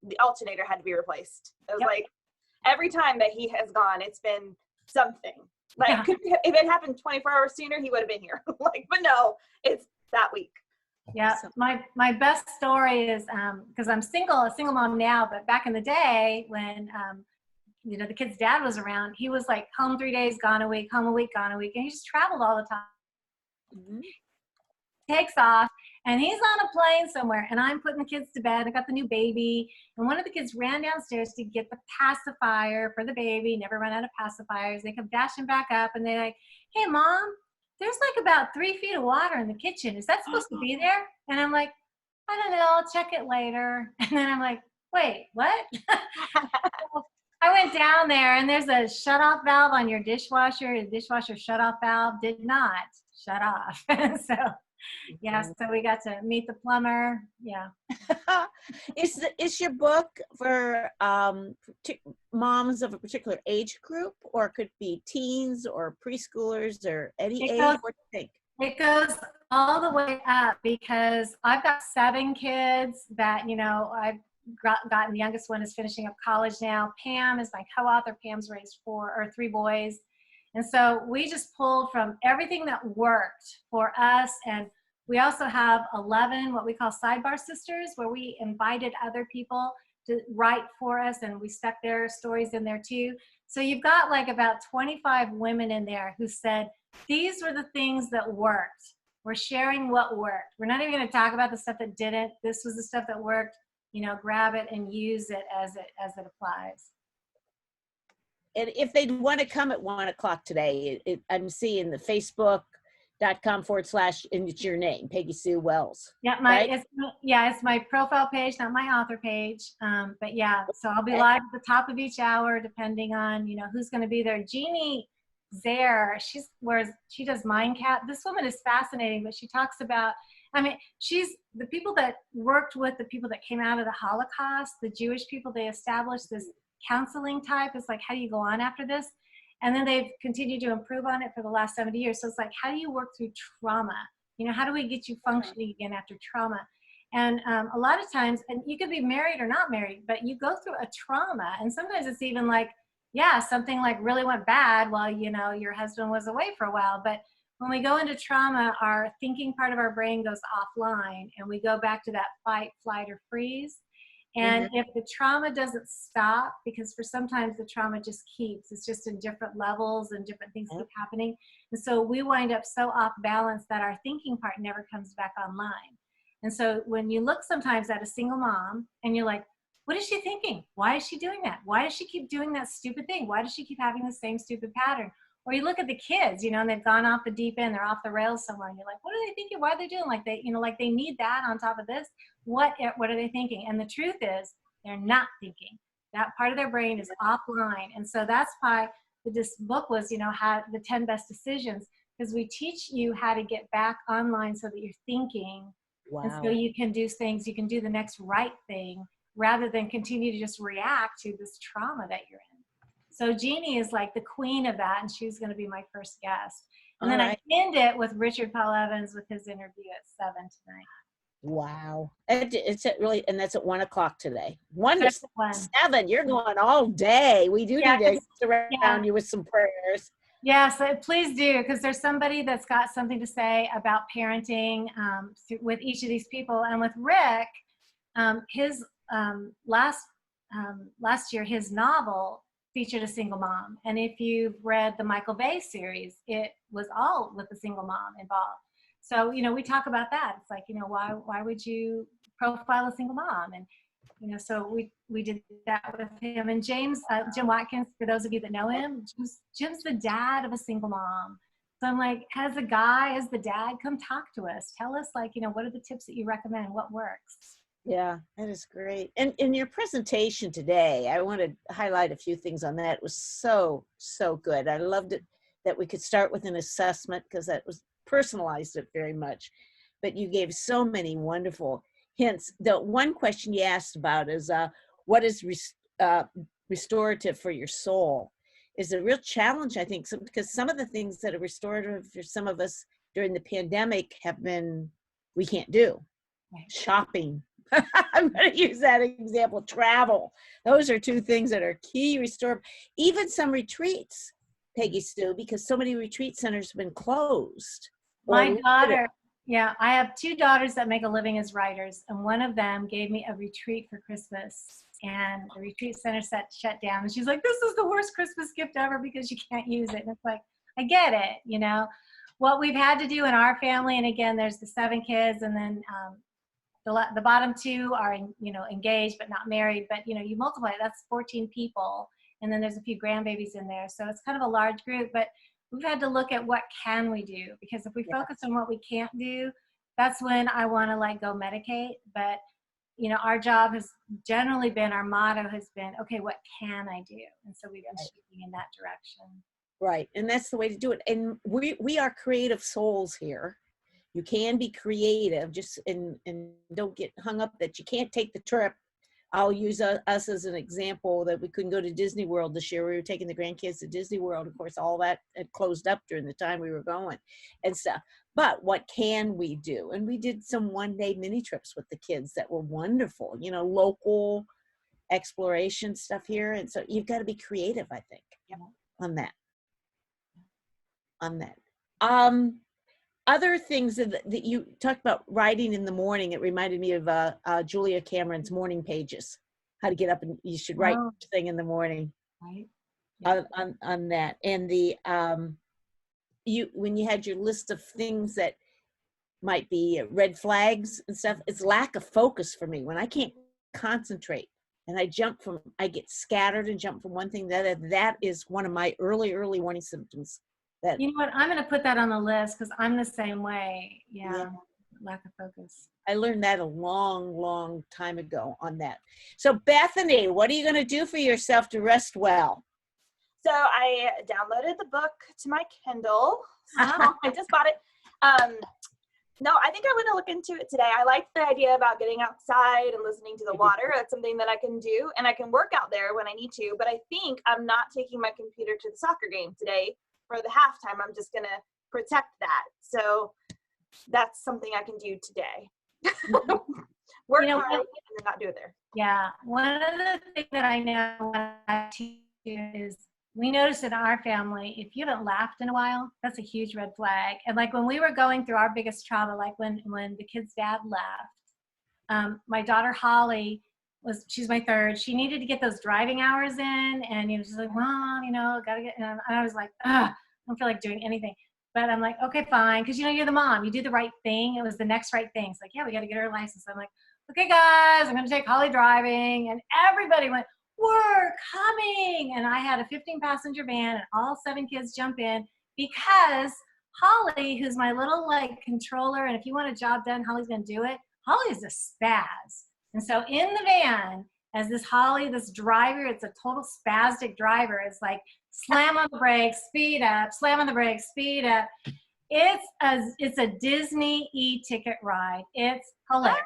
the alternator had to be replaced. It was like every time that he has gone, it's been something. Like if it happened 24 hours sooner, he would have been here. But no, it's that week. Yeah, my best story is because I'm a single mom now, but back in the day when the kid's dad was around, he was like home 3 days, gone a week, home a week, gone a week, and he just traveled all the time. Mm-hmm. Takes off, and he's on a plane somewhere, and I'm putting the kids to bed. I got the new baby, and one of the kids ran downstairs to get the pacifier for the baby. Never run out of pacifiers. They come dashing back up, and they're like, hey, Mom, there's like about 3 feet of water in the kitchen. Is that supposed to be there? And I'm like, I don't know. I'll check it later. And then I'm like, wait, what? I went down there, and there's a shut-off valve on your dishwasher. The dishwasher shut-off valve did not shut off. So, yeah, so we got to meet the plumber. Yeah. Is your book for moms of a particular age group, or it could be teens or preschoolers or any age? What do you think? It goes all the way up because I've got 7 kids that, I've gotten. The youngest one is finishing up college now. Pam is my co-author. Pam's raised 3 boys. And so we just pulled from everything that worked for us. And we also have 11 what we call sidebar sisters, where we invited other people to write for us, and we stuck their stories in there too. So you've got like about 25 women in there who said, these were the things that worked. We're sharing what worked. We're not even going to talk about the stuff that didn't. This was the stuff that worked. Grab it and use it as it applies. And if they want to come at 1 o'clock today, I'm seeing the Facebook.com .com/, and it's your name, PeggySue Wells. Yeah, right? It's my profile page, not my author page. But yeah, so I'll be live at the top of each hour, depending on, who's going to be there. Jeannie Zare, she does Mindcat. This woman is fascinating, but she talks about, she's the people that worked with the people that came out of the Holocaust, the Jewish people. They established this counseling type. It's like, how do you go on after this? And then they've continued to improve on it for the last 70 years. So it's like, how do you work through trauma? How do we get you functioning again after trauma? And a lot of times, and you could be married or not married, but you go through a trauma. And sometimes it's even like, yeah, something like really went bad while, your husband was away for a while. But when we go into trauma, our thinking part of our brain goes offline and we go back to that fight, flight, or freeze. And if the trauma doesn't stop, because for sometimes the trauma just keeps, it's just in different levels and different things keep happening. And so we wind up so off balance that our thinking part never comes back online. And so when you look sometimes at a single mom and you're like, what is she thinking? Why is she doing that? Why does she keep doing that stupid thing? Why does she keep having the same stupid pattern? Or you look at the kids, and they've gone off the deep end, they're off the rails somewhere, and you're like, what are they thinking? Why are they doing like they, like they need that on top of this? What are they thinking? And the truth is, they're not thinking. That part of their brain is offline. And so that's why this book was, how the 10 best decisions, because we teach you how to get back online so that you're thinking. Wow. And so you can do things, you can do the next right thing rather than continue to just react to this trauma that you're in. So Jeannie is like the queen of that, and she's going to be my first guest. And then I end it with Richard Paul Evans with his interview at 7 tonight. Wow. It's really, and that's at 1 o'clock today. 1 to 7, you're going all day. We do need to surround you with some prayers. Yeah, so please do, because there's somebody that's got something to say about parenting with each of these people. And with Rick, his last year, his novel featured a single mom. And if you've read the Michael Bay series, it was all with a single mom involved. So, we talk about that. It's like, why would you profile a single mom? And, so we did that with him. And Jim Watkins, for those of you that know him, Jim's the dad of a single mom. So I'm like, as the dad, come talk to us. Tell us, like, what are the tips that you recommend? What works? Yeah, that is great. And in your presentation today, I want to highlight a few things on that. It was so, so good. I loved it that we could start with an assessment because that was personalized it very much. But you gave so many wonderful hints. The one question you asked about is what is restorative for your soul is a real challenge, I think, because some of the things that are restorative for some of us during the pandemic we can't do. Right. Shopping. I'm going to use that example. Travel. Those are two things that are key restorative. Even some retreats, PeggySue, because so many retreat centers have been closed. My daughter, I have 2 daughters that make a living as writers, and one of them gave me a retreat for Christmas, and the retreat center shut down, and she's like, this is the worst Christmas gift ever because you can't use it. And it's like, I get it, What we've had to do in our family, and again, there's the 7 kids, and then the bottom 2 are, engaged but not married. But, you multiply, that's 14 people. And then there's a few grandbabies in there. So it's kind of a large group. But we've had to look at what can we do. Because if we focus on what we can't do, that's when I want to, go medicate. But, our job has generally been, our motto has been, okay, what can I do? And so we've been shifting in that direction. Right. And that's the way to do it. And we are creative souls here. You can be creative, and don't get hung up that you can't take the trip. I'll use us as an example that we couldn't go to Disney World this year. We were taking the grandkids to Disney World. Of course, all that had closed up during the time we were going and stuff. But what can we do? And we did some one-day mini trips with the kids that were wonderful, local exploration stuff here. And so you've got to be creative, I think, on that. Other things that you talked about writing in the morning, it reminded me of Julia Cameron's morning pages, how to get up and you should write thing in the morning. Right. Yeah. On that. And when you had your list of things that might be red flags and stuff, it's lack of focus for me. When I can't concentrate and I get scattered and jump from one thing to the other, that is one of my early warning symptoms That, You know what? I'm going to put that on the list because I'm the same way. Yeah. Lack of focus. I learned that a long, long time ago on that. So Bethany, what are you going to do for yourself to rest well? So I downloaded the book to my Kindle. So Ah. I just bought it. No, I think I'm going to look into it today. I like the idea about getting outside and listening to the water. That's something that I can do, and I can work out there when I need to. But I think I'm not taking my computer to the soccer game today for the halftime. I'm just going to protect that. So that's something I can do today. Work hard and then not do it there. Yeah. One of the things that I know when I teach is we noticed in our family, if you haven't laughed in a while, that's a huge red flag. And like when we were going through our biggest trauma, like when the kid's dad left, my daughter Holly she's my third. She needed to get those driving hours in, and she's like, Mom, gotta get. And I was like, ugh, I don't feel like doing anything. But I'm like, okay, fine, because you're the mom. You do the right thing. It was the next right thing. It's like, yeah, we got to get her license. I'm like, okay, guys, I'm going to take Holly driving, and everybody went, we're coming. And I had a 15-passenger van, and all 7 kids jump in because Holly, who's my little controller, and if you want a job done, Holly's going to do it. Holly is a spaz. And so in the van, as this Holly, this driver, it's a total spastic driver. It's like, slam on the brakes, speed up, slam on the brakes, speed up. It's a Disney e-ticket ride. It's hilarious.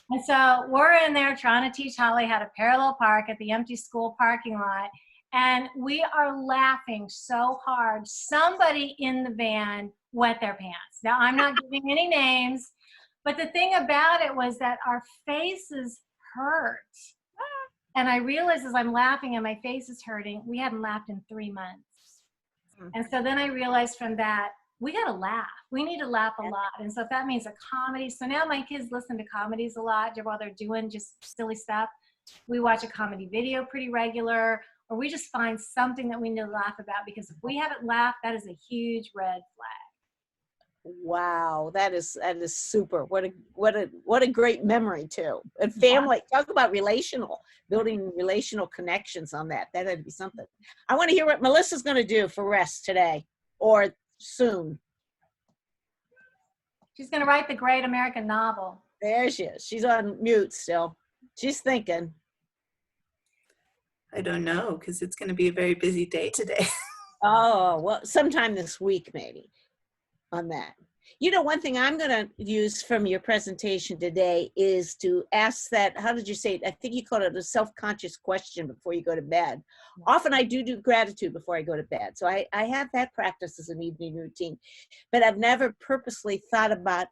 And so we're in there trying to teach Holly how to parallel park at the empty school parking lot. And we are laughing so hard. Somebody in the van wet their pants. Now, I'm not giving any names, but the thing about it was that our faces hurt. And I realized as I'm laughing and my face is hurting, we hadn't laughed in 3 months. And so then I realized from that, we got to laugh. We need to laugh a lot. And so if that means a comedy, so now my kids listen to comedies a lot while they're doing just silly stuff. We watch a comedy video pretty regular, or we just find something that we need to laugh about, because if we haven't laughed, that is a huge red flag. Wow, that is super. What a great memory too. And family, talk about building relational connections on that. That'd be something. I want to hear what Melissa's going to do for rest today or soon. She's going to write the great American novel. There she is. She's on mute still. She's thinking. I don't know, because it's going to be a very busy day today. Oh, well, sometime this week maybe on that. One thing I'm going to use from your presentation today is to ask that, how did you say it? I think you called it a self-conscious question before you go to bed. Often I do gratitude before I go to bed. So I have that practice as an evening routine, but I've never purposely thought about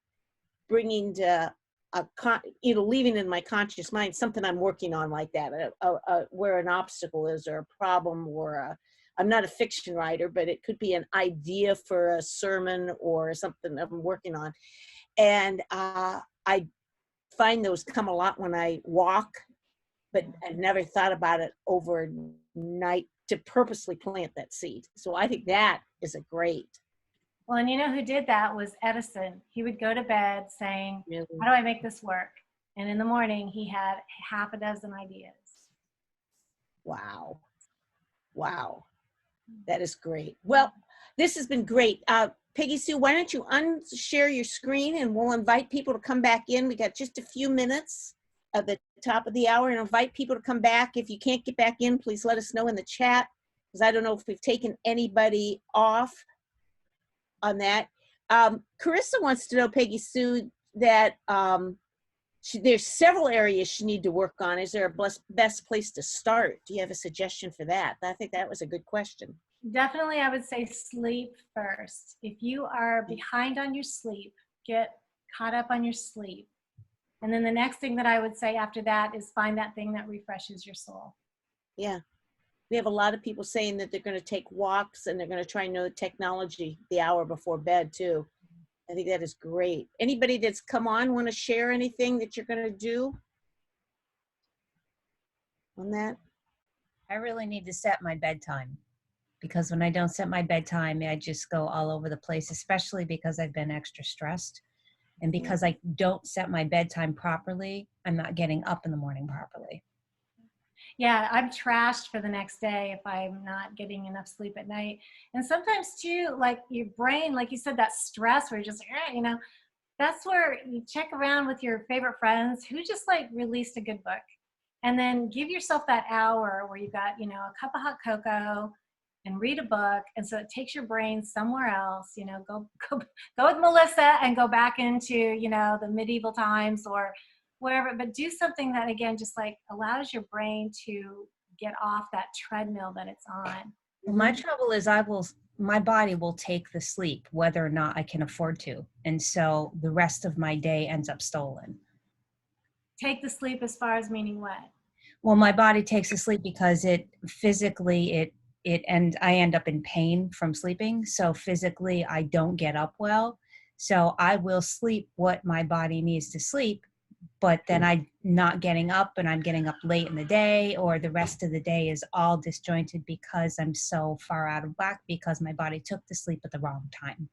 bringing to leaving in my conscious mind something I'm working on like that, where an obstacle is or a problem, or I'm not a fiction writer, but it could be an idea for a sermon or something I'm working on. And I find those come a lot when I walk, but I've never thought about it overnight to purposely plant that seed. So I think that is a great. Well, and you know who did that was Edison. He would go to bed saying, Really? How do I make this work? And in the morning, he had half a dozen ideas. Wow. That is great. Well, this has been great. PeggySue, why don't you unshare your screen and we'll invite people to come back in. We got just a few minutes at the top of the hour, and invite people to come back. If you can't get back in, please let us know in the chat, because I don't know if we've taken anybody off on that. Carissa wants to know, PeggySue, that there's several areas she need to work on. Is there a best place to start? Do you have a suggestion for that? I think that was a good question. Definitely, I would say sleep first. If you are behind on your sleep, get caught up on your sleep. And then the next thing that I would say after that is find that thing that refreshes your soul. Yeah. We have a lot of people saying that they're going to take walks and they're going to try no technology the hour before bed too. I think that is great. Anybody that's come on want to share anything that you're going to do on that? I really need to set my bedtime, because when I don't set my bedtime, I just go all over the place, especially because I've been extra stressed. And because I don't set my bedtime properly, I'm not getting up in the morning properly. Yeah, I'm trashed for the next day if I'm not getting enough sleep at night. And sometimes too, like your brain, like you said, that stress where you're just, you know, that's where you check around with your favorite friends who just like released a good book. And then give yourself that hour where you got, you know, a cup of hot cocoa and read a book. And so it takes your brain somewhere else, you know, go with Melissa and go back into, you know, the medieval times or wherever, but do something that again, just like allows your brain to get off that treadmill that it's on. Well, my trouble is my body will take the sleep whether or not I can afford to. And so the rest of my day ends up stolen. Take the sleep as far as meaning what? Well, my body takes the sleep because it physically, and I end up in pain from sleeping. So physically I don't get up well. So I will sleep what my body needs to sleep, but then I'm not getting up and I'm getting up late in the day, or the rest of the day is all disjointed because I'm so far out of whack because my body took the sleep at the wrong time.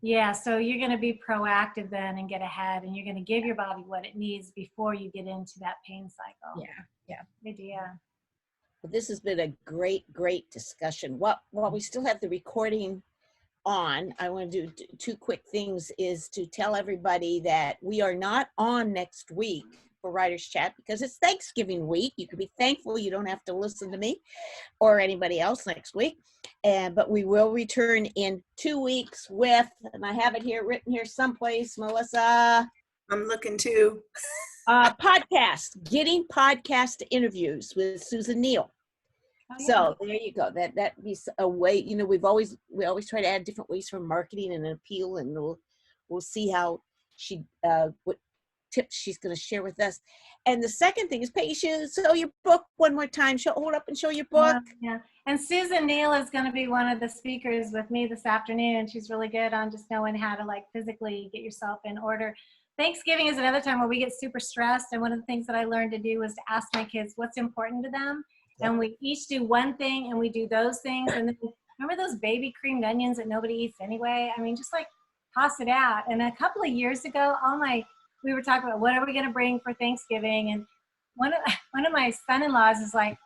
Yeah, so you're going to be proactive then and get ahead, and you're going to give your body what it needs before you get into that pain cycle. Yeah. Good idea. Well, this has been a great discussion. While we still have the recording on, I want to do two quick things, is to tell everybody that we are not on next week for Writers Chat because it's Thanksgiving week. You can be thankful you don't have to listen to me or anybody else next week. But we will return in 2 weeks with, and I have it here written here someplace, Melissa. I'm looking too. Podcast, getting podcast interviews with Susan Neal. Oh, yeah. So there you go. That be a way. You know, we always try to add different ways for marketing and appeal, and we'll see how she what tips she's going to share with us. And the second thing is, PeggySue, show your book one more time. Hold up and show your book. Yeah. And Susan Neal is going to be one of the speakers with me this afternoon. She's really good on just knowing how to like physically get yourself in order. Thanksgiving is another time where we get super stressed. And one of the things that I learned to do was to ask my kids what's important to them. And we each do one thing and we do those things. And then remember those baby creamed onions that nobody eats anyway? I mean, just like toss it out. And a couple of years ago, we were talking about what are we going to bring for Thanksgiving. And one of my son-in-laws is like,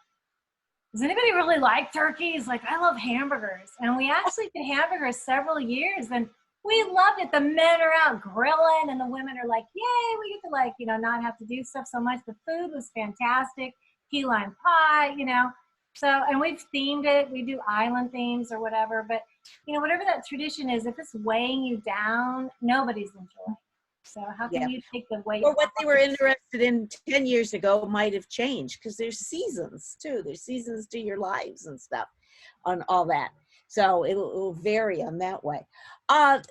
does anybody really like turkey? He's like, I love hamburgers. And we actually did hamburgers several years. And we loved it. The men are out grilling and the women are like, yay, we get to like, you know, not have to do stuff so much. The food was fantastic. Key lime pie, you know. So, and we've themed it. We do island themes or whatever. But, you know, whatever that tradition is, if it's weighing you down, nobody's enjoying. So how can you take the weight? Or what they were interested in 10 years ago might have changed because there's seasons too. There's seasons to your lives and stuff on all that. So it will vary on that way.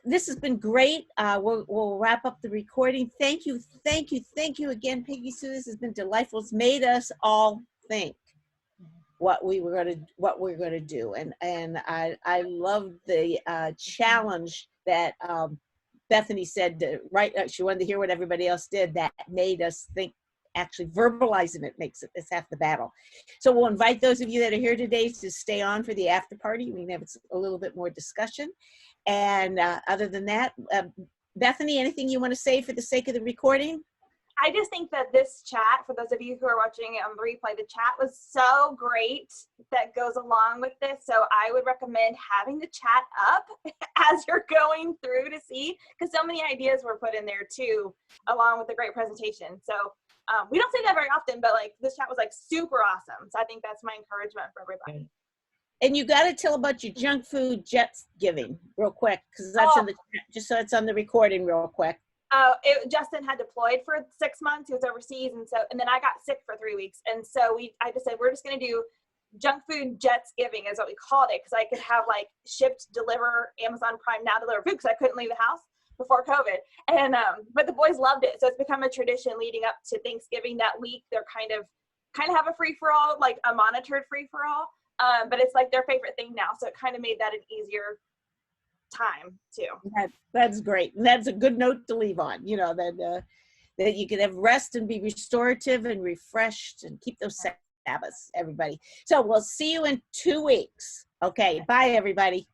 This has been great. We'll wrap up the recording. Thank you again, PeggySue. This has been delightful. It's made us all think what we're going to do, and I love the challenge that Bethany said. She wanted to hear what everybody else did. That made us think. Actually verbalizing it makes it's half the battle. So we'll invite those of you that are here today to stay on for the after party. We can have a little bit more discussion. And other than that, Bethany, anything you want to say for the sake of the recording? I just think that this chat, for those of you who are watching it on the replay, the chat was so great that goes along with this. So I would recommend having the chat up as you're going through to see, because so many ideas were put in there too, along with the great presentation. So we don't say that very often, but like this chat was like super awesome. So I think that's my encouragement for everybody. And you got to tell about your junk food jets giving real quick, because that's in the chat, just so it's on the recording real quick. Justin had deployed for 6 months. He was overseas, and then I got sick for 3 weeks, and so I just said we're just going to do junk food jets giving is what we called it, because I could have like shipped, deliver, Amazon Prime now deliver food because I couldn't leave the house before COVID, and but the boys loved it, so it's become a tradition leading up to Thanksgiving. That week they're kind of have a free for all, like a monitored free for all, but it's like their favorite thing now, so it kind of made that an easier time too. That's great. And that's a good note to leave on, you know, that you can have rest and be restorative and refreshed and keep those Sabbaths, everybody. So we'll see you in 2 weeks. Okay, bye everybody.